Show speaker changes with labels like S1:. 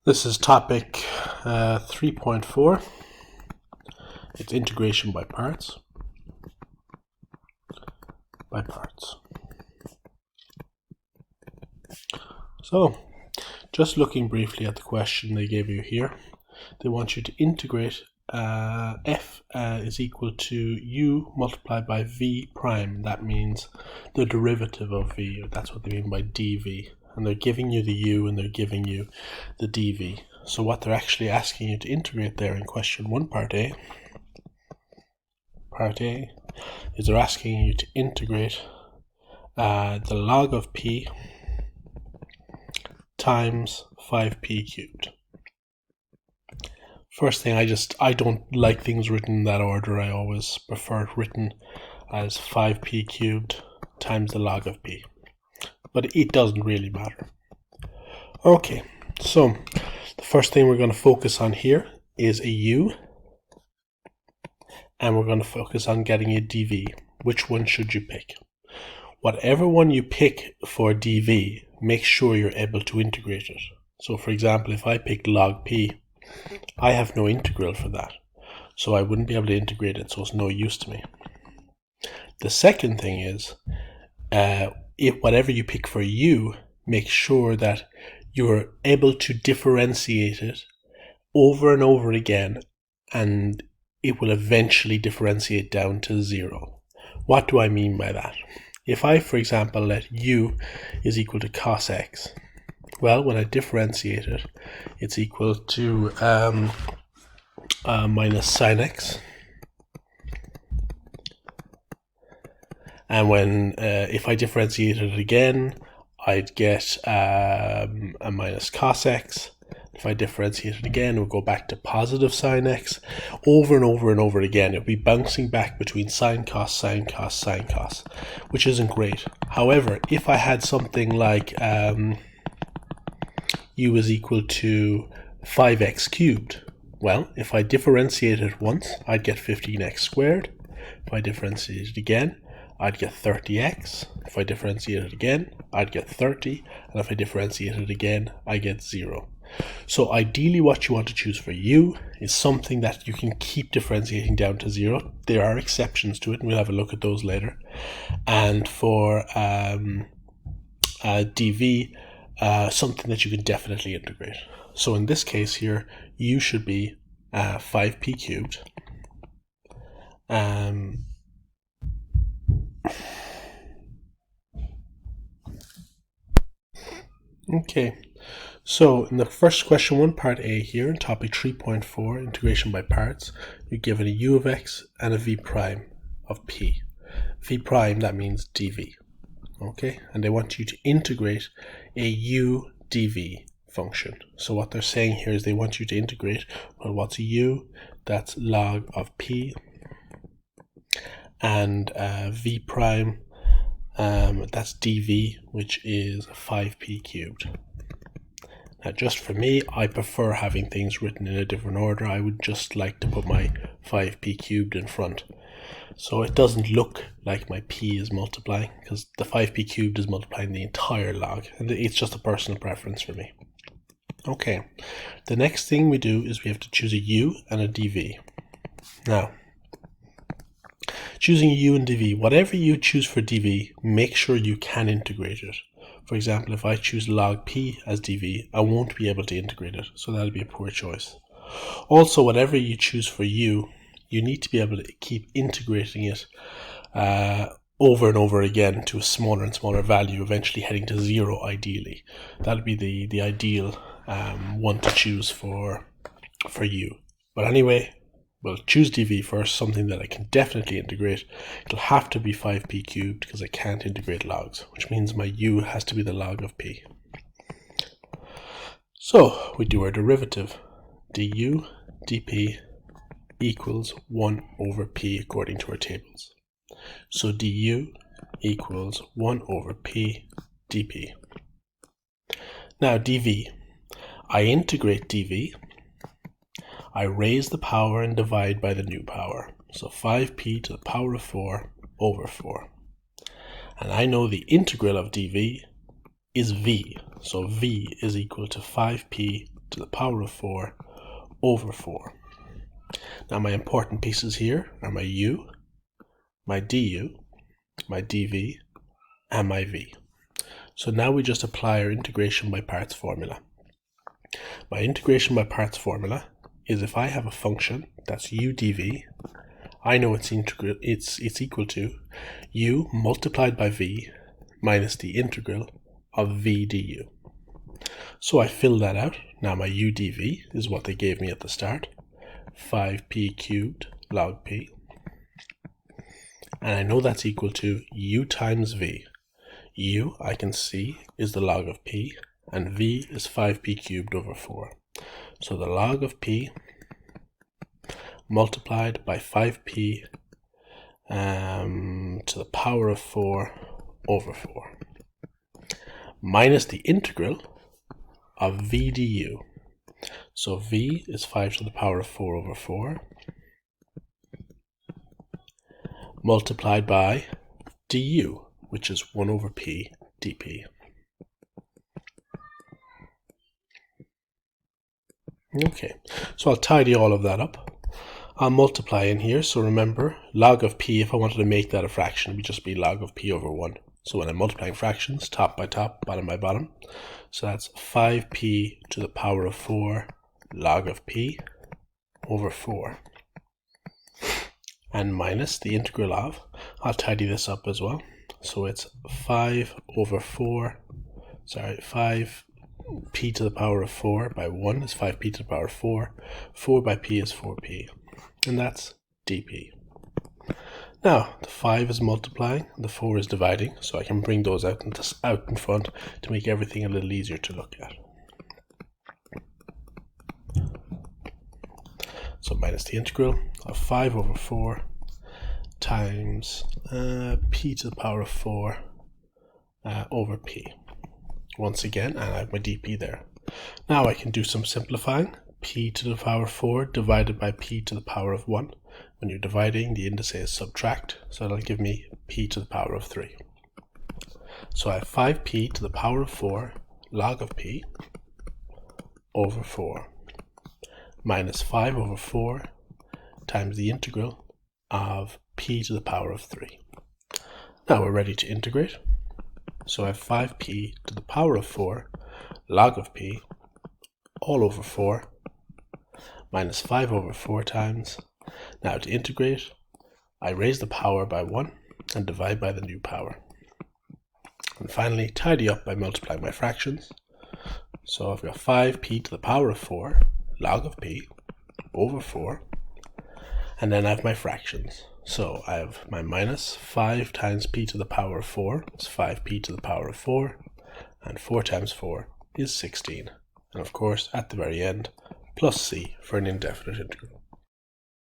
S1: This is topic 3.4. It's integration by parts. So, just looking briefly at the question they gave you here, they want you to integrate f is equal to u multiplied by v prime. That means the derivative of v, or that's what they mean by dv. And they're giving you the u and they're giving you the dv. So what they're actually asking you to integrate there in question 1, part A, is they're asking you to integrate the log of p times 5p cubed. First thing, I don't like things written in that order. I always prefer it written as 5p cubed times the log of p. But it doesn't really matter. Okay, so the first thing we're going to focus on here is a u, and we're going to focus on getting a dv. Which one should you pick? Whatever one you pick for dv, make sure you're able to integrate it. So for example, if I pick log p, I have no integral for that, so I wouldn't be able to integrate it, so it's no use to me. The second thing is, if whatever you pick for u, make sure that you're able to differentiate it over and over again, and it will eventually differentiate down to 0. What do I mean by that? If I, for example, let u is equal to cos x, well, when I differentiate it, it's equal to minus sine x. And when if I differentiate it again, I'd get a minus cos x. If I differentiate it again, we'll go back to positive sine x. Over and over and over again, it'll be bouncing back between sine cos, sine cos, sine cos, which isn't great. However, if I had something like u is equal to 5x cubed, well, if I differentiate it once, I'd get 15x squared. If I differentiate it again, I'd get 30x. If I differentiate it again, I'd get 30. And if I differentiate it again, I get 0. So ideally what you want to choose for u is something that you can keep differentiating down to 0. There are exceptions to it, and we'll have a look at those later. And for dv, something that you can definitely integrate. So in this case here, u should be 5p cubed. Okay, so in the first question 1, part A here, in topic 3.4, integration by parts, you're given a u of x and a v prime of p. V prime, that means dv. Okay, and they want you to integrate a u dv function. So what they're saying here is they want you to integrate, well, what's a u? That's log of p, and v prime, that's dv, which is 5p cubed. Now, just for me, I prefer having things written in a different order. I would just like to put my 5p cubed in front, so it doesn't look like my p is multiplying, because the 5p cubed is multiplying the entire log, and it's just a personal preference for me. Okay, the next thing we do is we have to choose a u and a dv. Now, choosing a u and dv, whatever you choose for dv, make sure you can integrate it. For example, if I choose log p as dv, I won't be able to integrate it, so that'll be a poor choice. Also, whatever you choose for u, you need to be able to keep integrating it over and over again to a smaller and smaller value, eventually heading to 0 ideally. That'll be the ideal one to choose for u. But anyway, we'll choose dv first, something that I can definitely integrate. It'll have to be 5p cubed because I can't integrate logs, which means my u has to be the log of p. So we do our derivative. du dp equals 1 over p according to our tables. So du equals 1 over p dp. Now dv, I integrate dv, I raise the power and divide by the new power. So 5p to the power of 4 over 4. And I know the integral of dv is v. So v is equal to 5p to to the power of 4 over 4. Now my important pieces here are my u, my du, my dv, and my v. So now we just apply our integration by parts formula. My integration by parts formula is if I have a function that's u dv, I know it's equal to u multiplied by v minus the integral of v du. So I fill that out. Now my u dv is what they gave me at the start, 5p cubed log p. And I know that's equal to u times v. U, I can see, is the log of p, and v is 5p cubed over 4. So the log of p multiplied by 5p to the power of 4 over 4, minus the integral of v du. So v is 5 to the power of 4 over 4, multiplied by du, which is 1 over p dp. Okay, so I'll tidy all of that up. I'll multiply in here, so remember, log of p, if I wanted to make that a fraction, it would just be log of p over 1. So when I'm multiplying fractions, top by top, bottom by bottom, so that's 5p to the power of 4 log of p over 4. And minus the integral of, I'll tidy this up as well. So it's 5p to the power of 4 by 1 is 5p to the power of 4. 4 by p is 4p. And that's dp. Now, the 5 is multiplying, and the 4 is dividing, so I can bring those out in front to make everything a little easier to look at. So minus the integral of 5 over 4 times p to the power of 4 over p. Once again, and I have my dp there. Now I can do some simplifying. P to the power of 4 divided by p to the power of 1. When you're dividing, the indices subtract, so that'll give me p to the power of 3. So I have 5p to the power of 4 log of p over 4 minus 5 over 4 times the integral of p to the power of 3. Now we're ready to integrate. So I have 5p to the power of 4 log of p all over 4 minus 5 over 4 times. Now to integrate, I raise the power by 1 and divide by the new power. And finally, tidy up by multiplying my fractions. So I've got 5p to the power of 4 log of p over 4, and then I have my fractions. So I have my minus 5 times p to the power of 4 is 5p to the power of 4, and 4 times 4 is 16. And of course, at the very end, plus c for an indefinite integral.